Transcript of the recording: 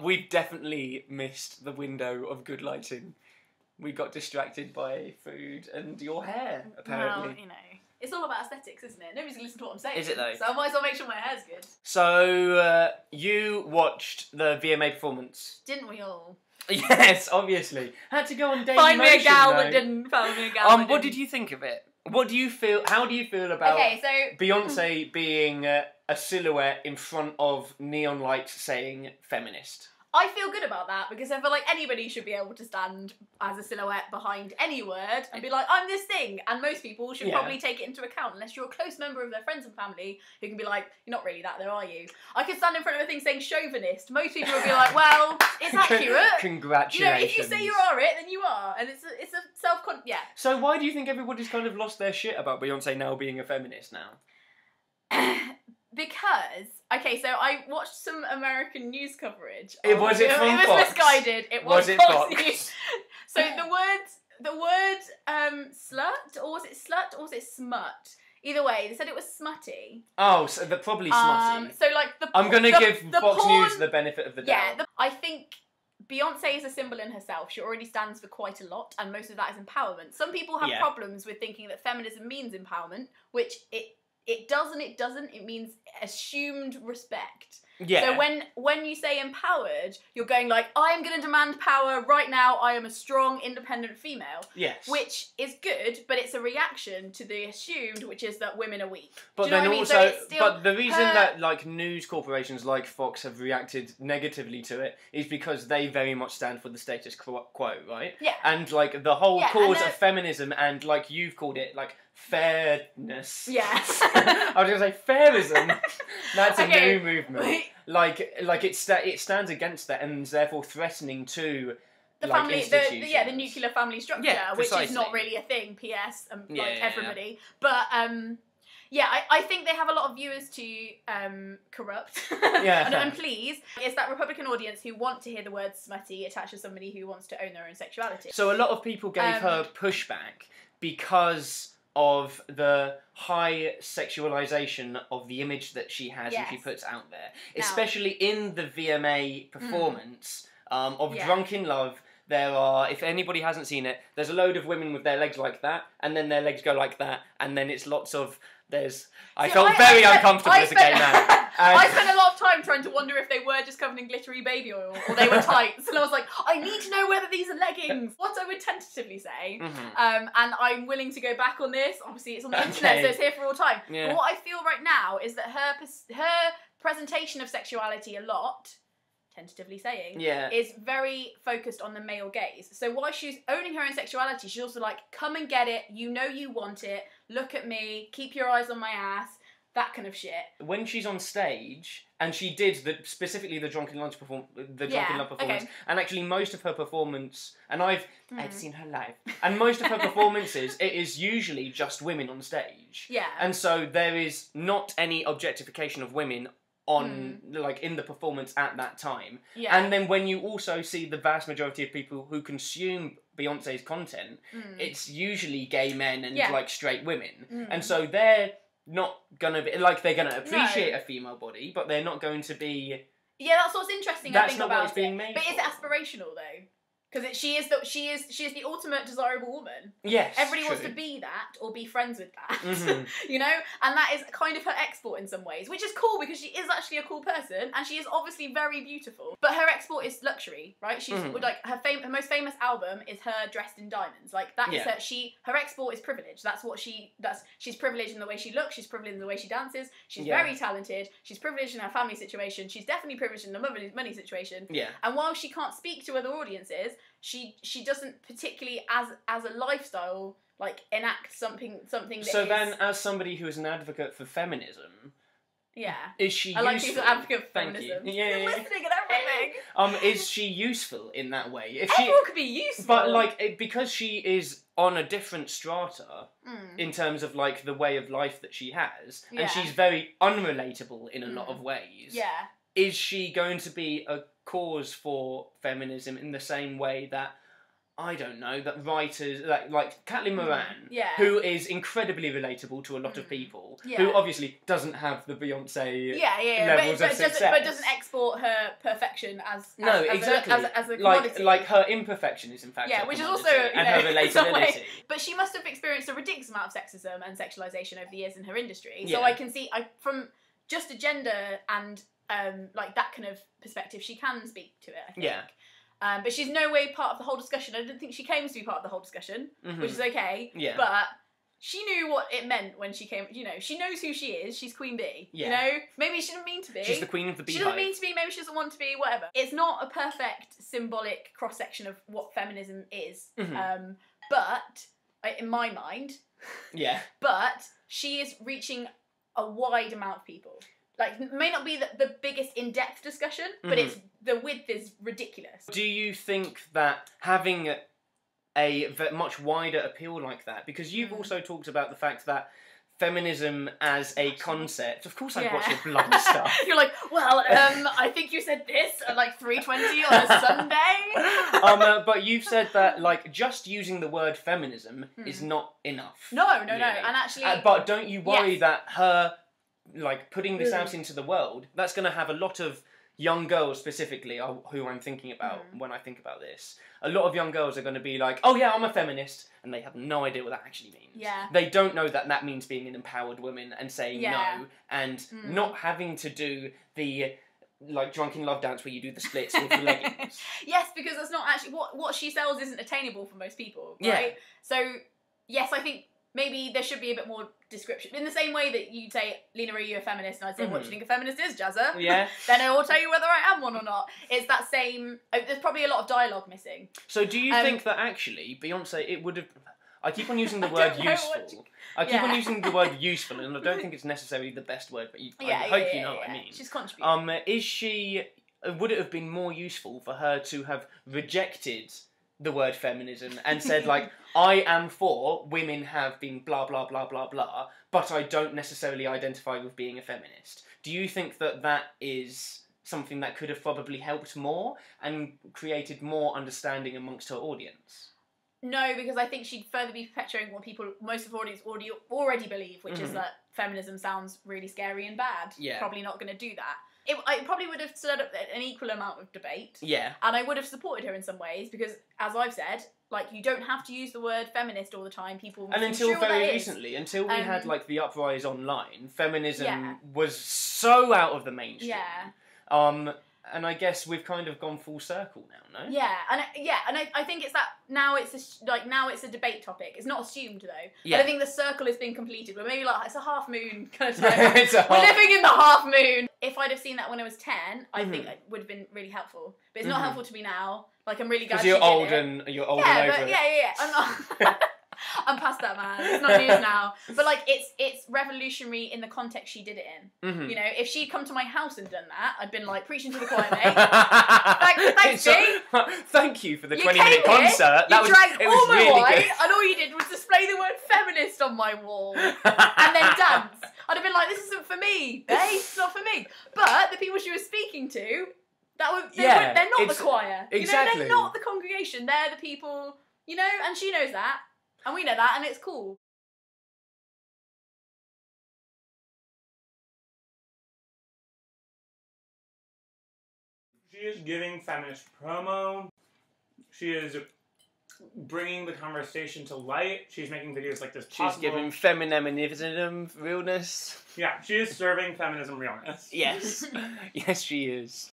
We've definitely missed the window of good lighting. We got distracted by food and your hair, apparently. Well, you know, it's all about aesthetics, isn't it? Nobody's going to listen to what I'm saying. Is it though? So I might as well make sure my hair's good. So, you watched the VMA performance. Didn't we all? Yes, obviously. Had to go on Daily Find me a Motion, gal though. that didn't. Find me a gal that didn't. What did you think of it? What do you feel? How do you feel about Beyonce being a silhouette in front of neon lights saying feminist? I feel good about that because I feel like anybody should be able to stand as a silhouette behind any word and be like, I'm this thing. And most people should probably take it into account unless you're a close member of their friends and family who can be like, you're not really that, though, are you? I could stand in front of a thing saying chauvinist. Most people would be like, well, it's accurate. Congratulations. You know, if you say you are it, then you are. And it's a self-con... Yeah. So why do you think everybody's kind of lost their shit about Beyonce now being a feminist now? Because, okay, so I watched some American news coverage. Was it from Fox? It was misguided. It was Fox News. So the word slut, or was it slut, or was it smut? Either way, they said it was smutty. Oh, so they're probably smutty. So like I'm going to give Fox News the benefit of the doubt. Yeah, I think Beyonce is a symbol in herself. She already stands for quite a lot, and most of that is empowerment. Some people have problems with thinking that feminism means empowerment, which it does and it doesn't. It means assumed respect. Yeah. So when you say empowered, you're going like, I am going to demand power right now. I am a strong, independent female. Yes. Which is good, but it's a reaction to the assumed, which is that women are weak. But then also, but the reason that like news corporations like Fox have reacted negatively to it is because they very much stand for the status quo, right? Yeah. And like the whole cause of feminism and like you've called it like fairness. Yes. I was going to say fairism. That's a new movement. Like it stands against that and is therefore threatening to the family, the nuclear family structure, which is not really a thing. P.S. Everybody, but I think they have a lot of viewers to corrupt. And please, it's that Republican audience who want to hear the word smutty attached to somebody who wants to own their own sexuality. So a lot of people gave her pushback because of the high sexualization of the image that she has and she puts out there. Especially in the VMA performance of Drunk in Love, there are, if anybody hasn't seen it, there's a load of women with their legs like that, and then their legs go like that, and then it's lots of, I felt very uncomfortable as a gay man. I spent a lot of time trying to wonder if they were just covered in glittery baby oil or they were tights. And I was like, I need to know whether these are leggings. What I would tentatively say, and I'm willing to go back on this. Obviously, it's on the internet, so it's here for all time. Yeah. But what I feel right now is that her presentation of sexuality a lot, tentatively saying, is very focused on the male gaze. So while she's owning her own sexuality, she's also like, come and get it, you know you want it, look at me, keep your eyes on my ass, that kind of shit. When she's on stage, and she did specifically the Drunken Love performance, and actually most of her performance, and I've seen her live, and most of her performances, it is usually just women on stage. Yeah. And so there is not any objectification of women on like in the performance at that time. Yeah. And then when you also see the vast majority of people who consume Beyonce's content, it's usually gay men and like straight women. And so they're not gonna be like, they're gonna appreciate a female body, but they're not going to be. Yeah, that's what's interesting. I think about what it's being made. But is it aspirational though? Because she is the ultimate desirable woman. Yes, everybody wants to be that or be friends with that, you know. And that is kind of her export in some ways, which is cool because she is actually a cool person and she is obviously very beautiful. But her export is luxury, right? She's like her most famous album is her dressed in diamonds. Like that is her export is privilege. She's privileged in the way she looks. She's privileged in the way she dances. She's very talented. She's privileged in her family situation. She's definitely privileged in the money situation. Yeah. And while she can't speak to other audiences, she doesn't particularly as a lifestyle like enact something that so then as somebody who is an advocate for feminism, is she I like people advocate for feminism. You're listening and everything. Is she useful in that way? Everyone could be useful, but like because she is on a different strata in terms of like the way of life that she has, and she's very unrelatable in a lot of ways. Yeah. Is she going to be a cause for feminism in the same way that I don't know, that writers, like Caitlin Moran, who is incredibly relatable to a lot of people, who obviously doesn't have the Beyonce levels of success. But doesn't export her perfection as a commodity. Like her imperfection is in fact which is also, and her relatability. But she must have experienced a ridiculous amount of sexism and sexualisation over the years in her industry. So I can see, from just a gender and like that kind of perspective, she can speak to it, I think. Yeah. But she's no way part of the whole discussion. I don't think she claims to be part of the whole discussion, which is okay. Yeah. But she knew what it meant when she came. You know, she knows who she is. She's Queen Bee. Yeah. You know, maybe she didn't mean to be. She's the queen of the beehive. She doesn't mean to be. Maybe she doesn't want to be. Whatever. It's not a perfect symbolic cross section of what feminism is. But in my mind, But she is reaching a wide amount of people. Like, it may not be the biggest in-depth discussion, but the width is ridiculous. Do you think that having a much wider appeal like that, because you've also talked about the fact that feminism as a concept, of course I watch your blog stuff. You're like, well, I think you said this at like 3:20 on a Sunday. But you've said that, like, just using the word feminism is not enough. No. And actually... but don't you worry that her... like, putting this out into the world, that's going to have a lot of young girls specifically, who I'm thinking about when I think about this. A lot of young girls are going to be like, oh yeah, I'm a feminist, and they have no idea what that actually means. Yeah. They don't know that that means being an empowered woman and saying no, and not having to do the... like drunken love dance where you do the splits with the leggings. Yes, because that's not actually... What she sells isn't attainable for most people, right? Yeah. So, yes, I think... maybe there should be a bit more description. In the same way that you'd say, Lena, are you a feminist? And I'd say, what do you think a feminist is, Jazza? Yeah. Then I will tell you whether I am one or not. It's that same... there's probably a lot of dialogue missing. So do you think that actually, Beyonce, it would have... I keep on using the word useful. I keep on using the word useful, and I don't think it's necessarily the best word, but I hope you know what I mean. She's contributing. Is she... would it have been more useful for her to have rejected the word feminism and said, like, I am for women have been blah, blah, blah, blah, blah, but I don't necessarily identify with being a feminist? Do you think that that is something that could have probably helped more and created more understanding amongst her audience? No, because I think she'd further be perpetuating what most of the audience already believe, which is that feminism sounds really scary and bad. Yeah. Probably not going to do that. I probably would have stirred up an equal amount of debate. Yeah. And I would have supported her in some ways, because, as I've said, like, you don't have to use the word feminist all the time. People... and until very recently, until we had, like, the uprise online, feminism was so out of the mainstream. Yeah. And I guess we've kind of gone full circle now, no? Yeah, and I think it's that now it's a debate topic. It's not assumed though. Yeah. I think the circle has been completed. We're maybe like, it's a half moon kind of time. We're living in the half moon. If I'd have seen that when I was 10, I think it would have been really helpful. But it's not helpful to me now. Like, I'm really glad she did it. Because you're old and over it. Yeah. I'm not... I'm past that, man. It's not news now. But, like, it's revolutionary in the context she did it in. You know, if she'd come to my house and done that, I'd been like, preaching to the choir, mate. Thanks, G. Thank you for the 20-minute concert. You drank all my wine, and all you did was display the word feminist on my wall. And then dance. I'd have been like, this isn't for me, babe. It's not for me. But the people she was speaking to, they're not the choir. Exactly. You know, they're not the congregation. They're the people, you know, and she knows that. And we know that, and it's cool. She is giving feminist promo. She is bringing the conversation to light. She's making videos like this possible. She's giving feminism realness. Yeah, she is serving feminism realness. Yes. Yes, she is.